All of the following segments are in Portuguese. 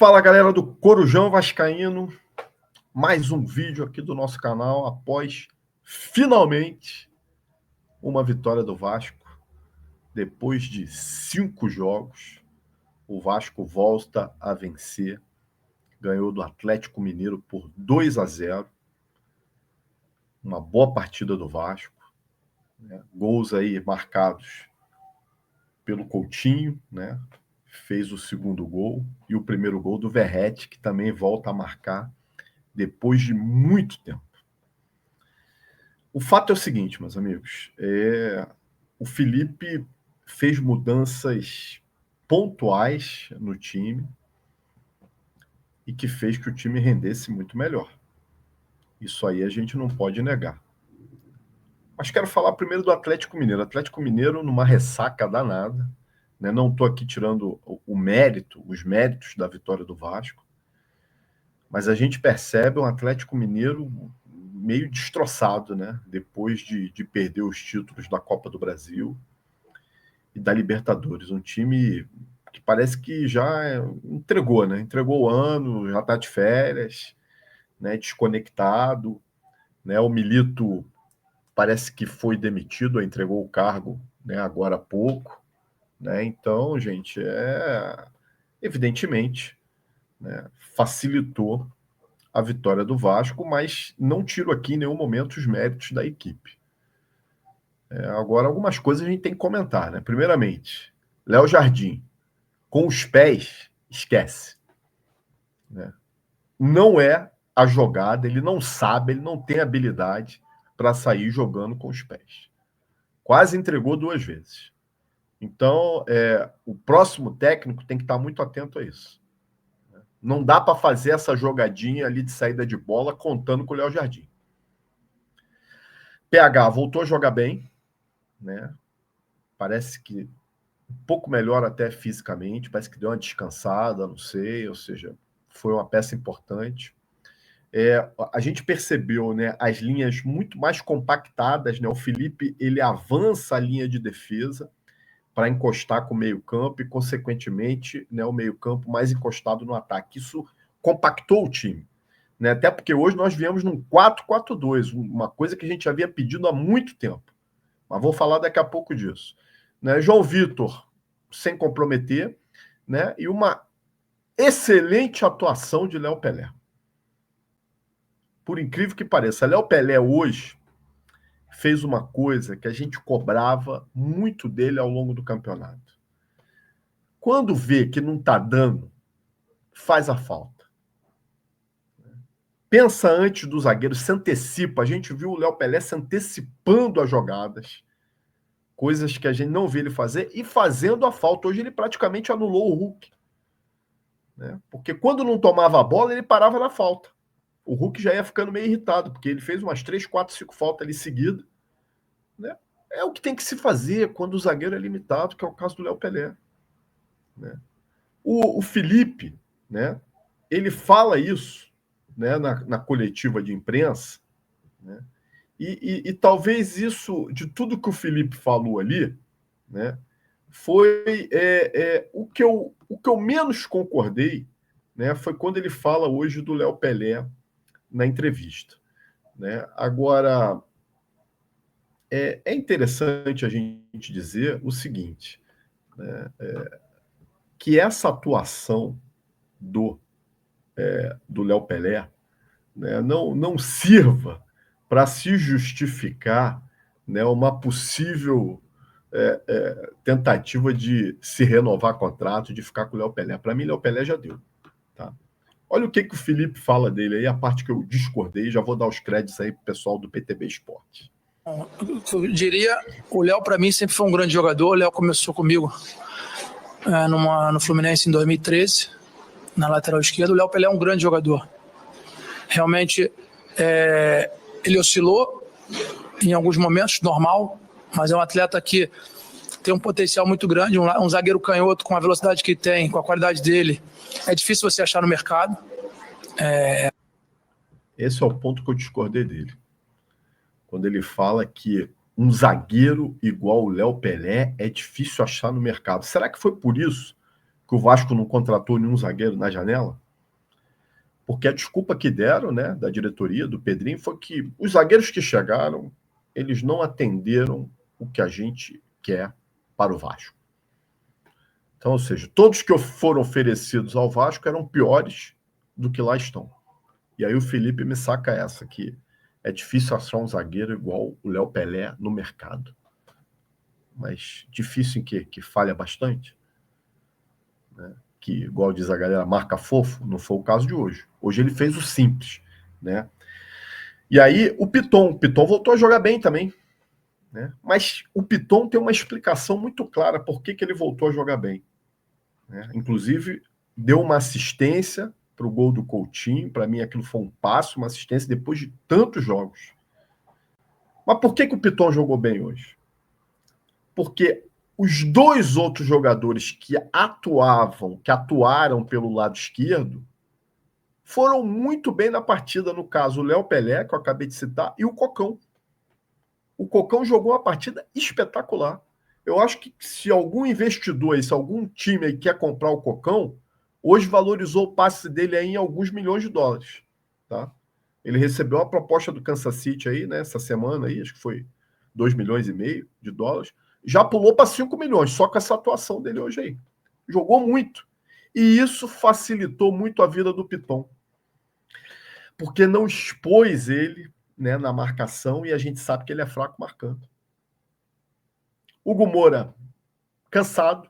Fala, galera do Corujão Vascaíno, mais um vídeo aqui do nosso canal após, finalmente, uma vitória do Vasco. Depois de 5 jogos, o Vasco volta a vencer, ganhou do Atlético Mineiro por 2-0, uma boa partida do Vasco, né? Gols aí marcados pelo Coutinho, né? Fez o segundo gol, e o primeiro gol do Verratti, que também volta a marcar depois de muito tempo. O fato é o seguinte, meus amigos, o Felipe fez mudanças pontuais no time e que fez que o time rendesse muito melhor. Isso aí a gente não pode negar. Mas quero falar primeiro do Atlético Mineiro. Atlético Mineiro numa ressaca danada, né? Não estou aqui tirando os méritos da vitória do Vasco, mas a gente percebe um Atlético Mineiro meio destroçado, né? Depois de perder os títulos da Copa do Brasil e da Libertadores. Um time que parece que já entregou, né? Entregou o ano, já está de férias, né? Desconectado, né? O Milito parece que foi demitido, entregou o cargo, né? Agora há pouco, né? Então, gente, evidentemente, né? Facilitou a vitória do Vasco, mas não tiro aqui em nenhum momento os méritos da equipe. Agora, algumas coisas a gente tem que comentar, né? Primeiramente, Léo Jardim, com os pés, esquece, né? Não é a jogada, ele não sabe, ele não tem habilidade para sair jogando com os pés. Quase entregou 2 vezes. Então, o próximo técnico tem que estar muito atento a isso. Não dá para fazer essa jogadinha ali de saída de bola contando com o Léo Jardim. PH voltou a jogar bem, né? Parece que um pouco melhor até fisicamente, parece que deu uma descansada, não sei, ou seja, foi uma peça importante. A gente percebeu, né, as linhas muito mais compactadas, né? O Felipe ele avança a linha de defesa para encostar com o meio-campo e, consequentemente, né, o meio-campo mais encostado no ataque. Isso compactou o time, né? Até porque hoje nós viemos num 4-4-2, uma coisa que a gente havia pedido há muito tempo. Mas vou falar daqui a pouco disso. Né? João Vitor, sem comprometer, né? E uma excelente atuação de Léo Pelé. Por incrível que pareça, Léo Pelé hoje fez uma coisa que a gente cobrava muito dele ao longo do campeonato. Quando vê que não está dando, faz a falta. Pensa antes do zagueiro, se antecipa. A gente viu o Léo Pelé se antecipando as jogadas, coisas que a gente não vê ele fazer, e fazendo a falta. Hoje ele praticamente anulou o Hulk, né? Porque quando não tomava a bola, ele parava na falta. O Hulk já ia ficando meio irritado, porque ele fez umas 3, 4, 5 faltas ali seguidas, né? É o que tem que se fazer quando o zagueiro é limitado, que é o caso do Léo Pelé, né? O Felipe, né, ele fala isso, né, na coletiva de imprensa, né? E talvez isso, de tudo que o Felipe falou ali, né, foi o que eu menos concordei, né, foi quando ele fala hoje do Léo Pelé na entrevista, né? Agora, é interessante a gente dizer o seguinte, né, que essa atuação do Léo Pelé, né, não sirva para se justificar, né, uma possível tentativa de se renovar contrato, de ficar com o Léo Pelé. Para mim, Léo Pelé já deu. Tá? Olha o que o Felipe fala dele aí, a parte que eu discordei, já vou dar os créditos aí para o pessoal do PTB Esporte. Eu diria, o Léo para mim sempre foi um grande jogador. O Léo começou comigo no Fluminense em 2013, na lateral esquerda. O Léo Pelé é um grande jogador. Realmente, ele oscilou em alguns momentos, normal, mas é um atleta que tem um potencial muito grande, um zagueiro canhoto com a velocidade que tem, com a qualidade dele. É difícil você achar no mercado. Esse é o ponto que eu discordei dele. Quando ele fala que um zagueiro igual o Léo Pelé é difícil achar no mercado. Será que foi por isso que o Vasco não contratou nenhum zagueiro na janela? Porque a desculpa que deram, né, da diretoria, do Pedrinho, foi que os zagueiros que chegaram, eles não atenderam o que a gente quer para o Vasco. Então, ou seja, todos que foram oferecidos ao Vasco eram piores do que lá estão. E aí o Felipe me saca essa, que é difícil achar um zagueiro igual o Léo Pelé no mercado. Mas difícil em quê? Que falha bastante? Né? Que, igual diz a galera, marca fofo, não foi o caso de hoje. Hoje ele fez o simples, né? E aí o Piton voltou a jogar bem também, né? Mas o Piton tem uma explicação muito clara por que ele voltou a jogar bem, né? Inclusive, deu uma assistência para o gol do Coutinho. Para mim, aquilo foi um passo, uma assistência depois de tantos jogos. Mas por que o Piton jogou bem hoje? Porque os dois outros jogadores que atuaram pelo lado esquerdo, foram muito bem na partida. No caso, o Léo Pelé, que eu acabei de citar, e o Cocão. O Cocão jogou uma partida espetacular. Eu acho que se algum investidor aí, se algum time aí quer comprar o Cocão, hoje valorizou o passe dele aí em alguns milhões de dólares. Tá? Ele recebeu uma proposta do Kansas City aí, né, essa semana aí, acho que foi 2,5 milhões de dólares. Já pulou para 5 milhões, só com essa atuação dele hoje aí. Jogou muito. E isso facilitou muito a vida do Piton. Porque não expôs ele, né, na marcação, e a gente sabe que ele é fraco marcando. Hugo Moura, cansado.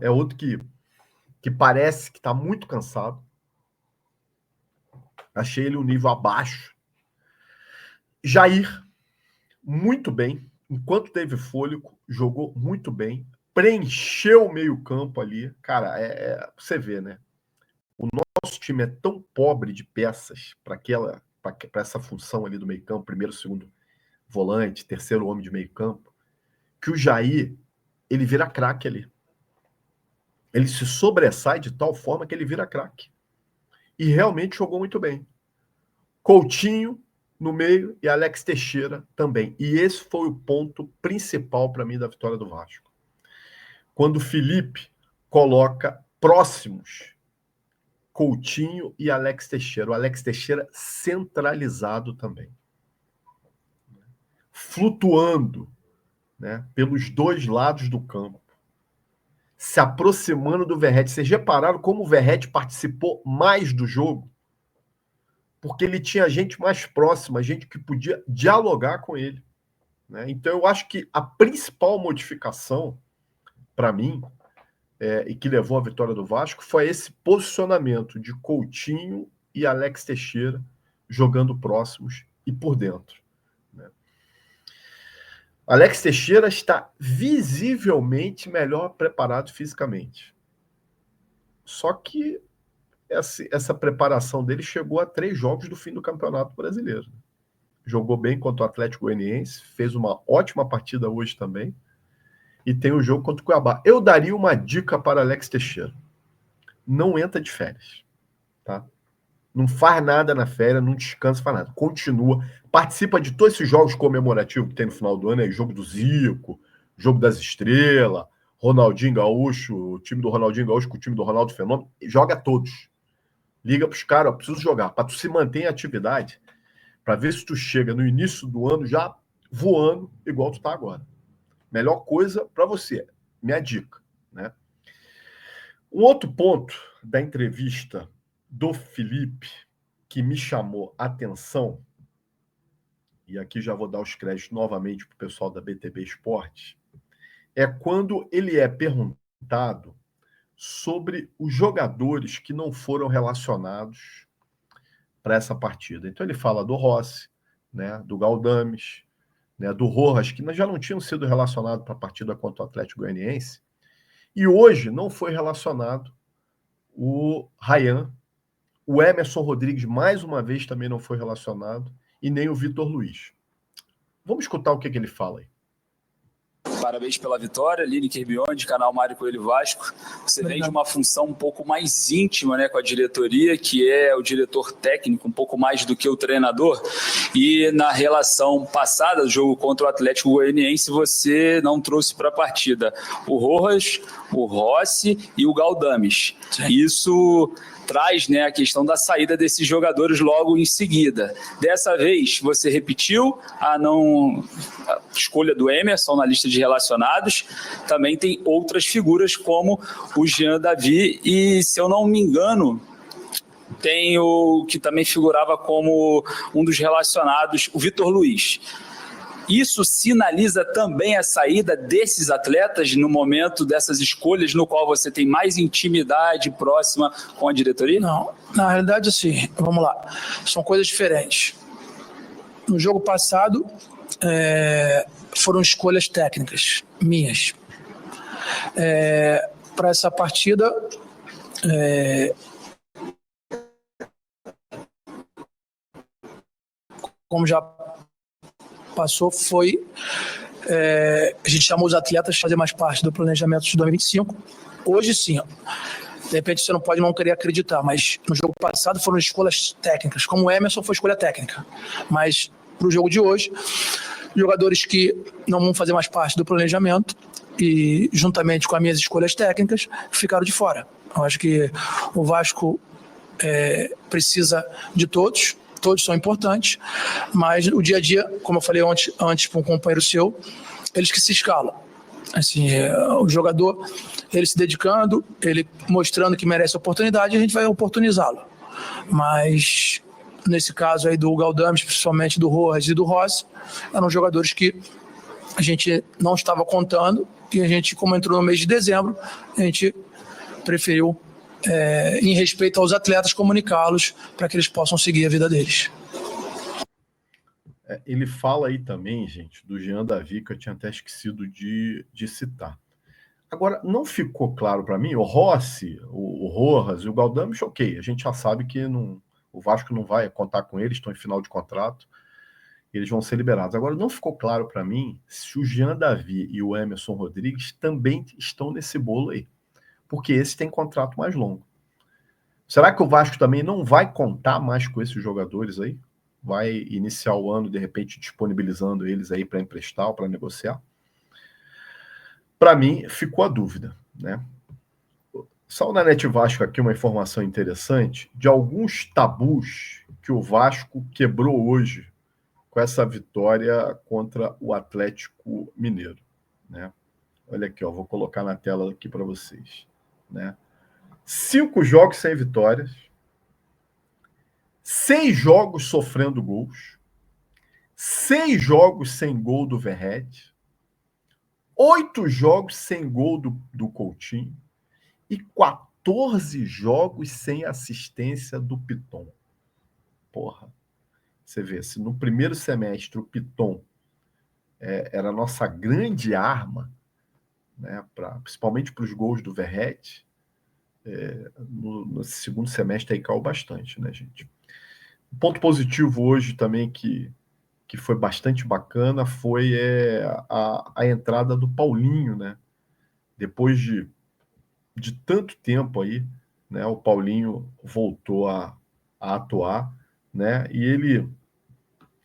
É outro que parece que está muito cansado. Achei ele um nível abaixo. Jair, muito bem. Enquanto teve fôlego, jogou muito bem. Preencheu o meio-campo ali. Cara, você vê, né? O nosso time é tão pobre de peças para essa função ali do meio-campo, primeiro, segundo volante, terceiro homem de meio-campo, que o Jair, ele vira craque ali. Ele se sobressai de tal forma que ele vira craque. E realmente jogou muito bem. Coutinho no meio e Alex Teixeira também. E esse foi o ponto principal para mim da vitória do Vasco. Quando o Felipe coloca próximos Coutinho e Alex Teixeira. O Alex Teixeira centralizado também. Flutuando, né, pelos dois lados do campo. Se aproximando do Verratti. Vocês repararam como o Verratti participou mais do jogo? Porque ele tinha gente mais próxima, gente que podia dialogar com ele. Né? Então, eu acho que a principal modificação, para mim, e que levou à vitória do Vasco, foi esse posicionamento de Coutinho e Alex Teixeira jogando próximos e por dentro. Né? Alex Teixeira está visivelmente melhor preparado fisicamente. Só que essa preparação dele chegou a 3 jogos do fim do Campeonato Brasileiro. Jogou bem contra o Atlético Goianiense, fez uma ótima partida hoje também, e tem o jogo contra o Cuiabá. Eu daria uma dica para Alex Teixeira. Não entra de férias. Tá? Não faz nada na férias, não descansa, faz nada. Continua, participa de todos esses jogos comemorativos que tem no final do ano, jogo do Zico, jogo das Estrelas, Ronaldinho Gaúcho, o time do Ronaldinho Gaúcho com o time do Ronaldo Fenômeno, joga todos. Liga para os caras, preciso jogar, para tu se manter em atividade, para ver se tu chega no início do ano já voando igual tu tá agora. Melhor coisa para você, minha dica. Né? Um outro ponto da entrevista do Felipe que me chamou a atenção, e aqui já vou dar os créditos novamente para o pessoal da BTB Esportes, é quando ele é perguntado sobre os jogadores que não foram relacionados para essa partida. Então ele fala do Rossi, né, do Galdames, né, do Rojas, que já não tinham sido relacionados para a partida contra o Atlético Goianiense, e hoje não foi relacionado o Ryan, o Emerson Rodrigues mais uma vez também não foi relacionado, e nem o Vitor Luiz. Vamos escutar o que ele fala aí. Parabéns pela vitória, Lineker Beyond, canal Mário Coelho Vasco. Você vem de uma função um pouco mais íntima, né, com a diretoria, que é o diretor técnico, um pouco mais do que o treinador. e na relação passada do jogo contra o Atlético Goianiense você não trouxe para a partida o Rojas, o Rossi e o Galdames. Isso traz, né, a questão da saída desses jogadores logo em seguida. Dessa vez, você repetiu a escolha do Emerson na lista de relacionados. Também tem outras figuras como o Jean Davi e, se eu não me engano, tem o que também figurava como um dos relacionados, o Vitor Luiz. Isso sinaliza também a saída desses atletas no momento dessas escolhas, no qual você tem mais intimidade próxima com a diretoria? Não, na realidade, assim, vamos lá, são coisas diferentes. No jogo passado, foram escolhas técnicas minhas. Para essa partida, como já passou, foi a gente chamou os atletas para fazer mais parte do planejamento de 2025. Hoje sim, de repente você não pode não querer acreditar, mas no jogo passado foram escolhas técnicas, como o Emerson foi escolha técnica, mas para o jogo de hoje, jogadores que não vão fazer mais parte do planejamento e juntamente com as minhas escolhas técnicas ficaram de fora. Eu acho que o Vasco precisa de todos são importantes, mas o dia a dia, como eu falei antes para um companheiro seu, eles que se escalam. Assim, o jogador, ele se dedicando, ele mostrando que merece oportunidade, a gente vai oportunizá-lo. Mas nesse caso aí do Galdames, principalmente do Rojas e do Rossi, eram jogadores que a gente não estava contando e a gente, como entrou no mês de dezembro, a gente preferiu, em respeito aos atletas, comunicá-los para que eles possam seguir a vida deles. Ele fala aí também, gente, do Jean Davi, que eu tinha até esquecido de citar. Agora, não ficou claro para mim, o Rossi, o Rojas e o Galdames, ok, a gente já sabe que o Vasco não vai contar com eles, estão em final de contrato, eles vão ser liberados. Agora, não ficou claro para mim se o Jean Davi e o Emerson Rodrigues também estão nesse bolo aí, porque esse tem contrato mais longo. Será que o Vasco também não vai contar mais com esses jogadores aí? Vai iniciar o ano, de repente, disponibilizando eles aí para emprestar ou para negociar? Para mim, ficou a dúvida, né? Só na Net Vasco aqui uma informação interessante de alguns tabus que o Vasco quebrou hoje com essa vitória contra o Atlético Mineiro, né? Olha aqui, ó, vou colocar na tela aqui para vocês, né? 5 jogos sem vitórias, 6 jogos sofrendo gols, 6 jogos sem gol do Verratti, 8 jogos sem gol do Coutinho e 14 jogos sem assistência do Piton. Porra, você vê, se no primeiro semestre o Piton era a nossa grande arma, né, principalmente para os gols do Verratti, no segundo semestre aí caiu bastante, né, gente? Um ponto positivo hoje também que foi bastante bacana foi a entrada do Paulinho, né? Depois de tanto tempo aí, né? O Paulinho voltou a atuar, né? E ele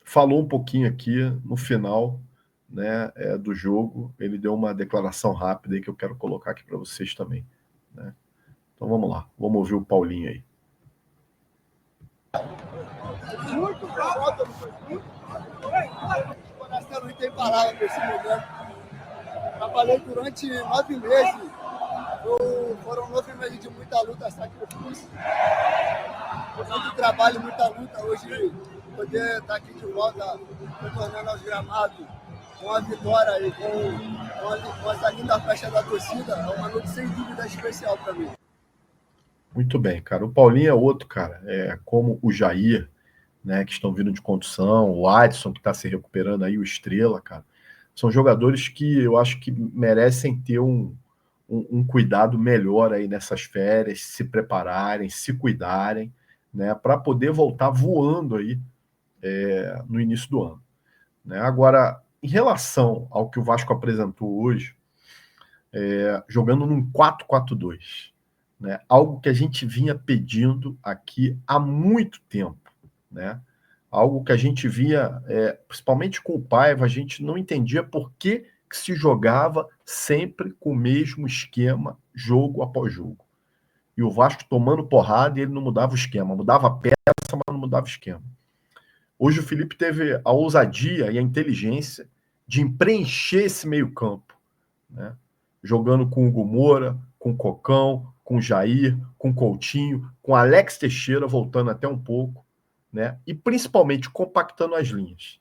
falou um pouquinho aqui no final, né, do jogo. Ele deu uma declaração rápida aí que eu quero colocar aqui para vocês também, né? Então vamos lá, vamos ouvir o Paulinho aí. Muito foda, o coração não tem palavra nesse momento. Trabalhei durante 9 meses. Foram 9 meses de muita luta, sacrifício. Muito trabalho, muita luta. Hoje, poder estar aqui de volta, retornando aos gramados, com a vitória e com essa linda festa da torcida, é uma noite sem dúvida especial para mim. Muito bem, cara. O Paulinho é outro, cara. Como o Jair, né, que estão vindo de contusão, o Adson, que está se recuperando aí, o Estrela, cara. São jogadores que eu acho que merecem ter um cuidado melhor aí nessas férias, se prepararem, se cuidarem, né, para poder voltar voando aí no início do ano, né? Agora, em relação ao que o Vasco apresentou hoje, jogando num 4-4-2, né, algo que a gente vinha pedindo aqui há muito tempo, né? Algo que a gente via, principalmente com o Paiva, a gente não entendia por que se jogava sempre com o mesmo esquema, jogo após jogo. E o Vasco tomando porrada e ele não mudava o esquema. Mudava a peça, mas não mudava o esquema. Hoje o Felipe teve a ousadia e a inteligência de preencher esse meio campo, né? Jogando com o Hugo Moura, com o Cocão, com o Jair, com o Coutinho, com o Alex Teixeira voltando até um pouco, né? E principalmente compactando as linhas.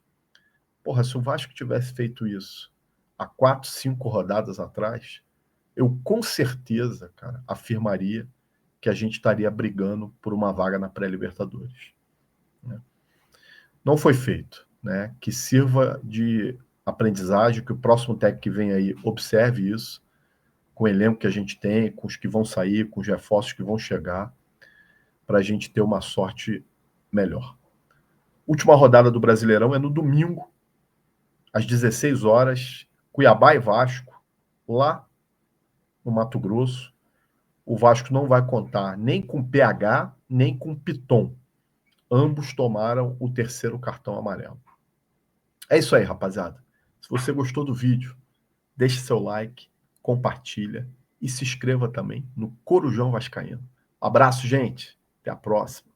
Porra, se o Vasco tivesse feito isso há 4, 5 rodadas atrás, eu com certeza, cara, afirmaria que a gente estaria brigando por uma vaga na pré-Libertadores, né? Não foi feito, né? Que sirva de aprendizagem, que o próximo técnico que vem aí observe isso, com o elenco que a gente tem, com os que vão sair, com os reforços que vão chegar, para a gente ter uma sorte melhor. Última rodada do Brasileirão é no domingo, às 16 horas, Cuiabá e Vasco, lá no Mato Grosso. O Vasco não vai contar nem com PH, nem com Piton. Ambos tomaram o terceiro cartão amarelo. É isso aí, rapaziada. Se você gostou do vídeo, deixe seu like, compartilha e se inscreva também no Corujão Vascaíno. Abraço, gente. Até a próxima.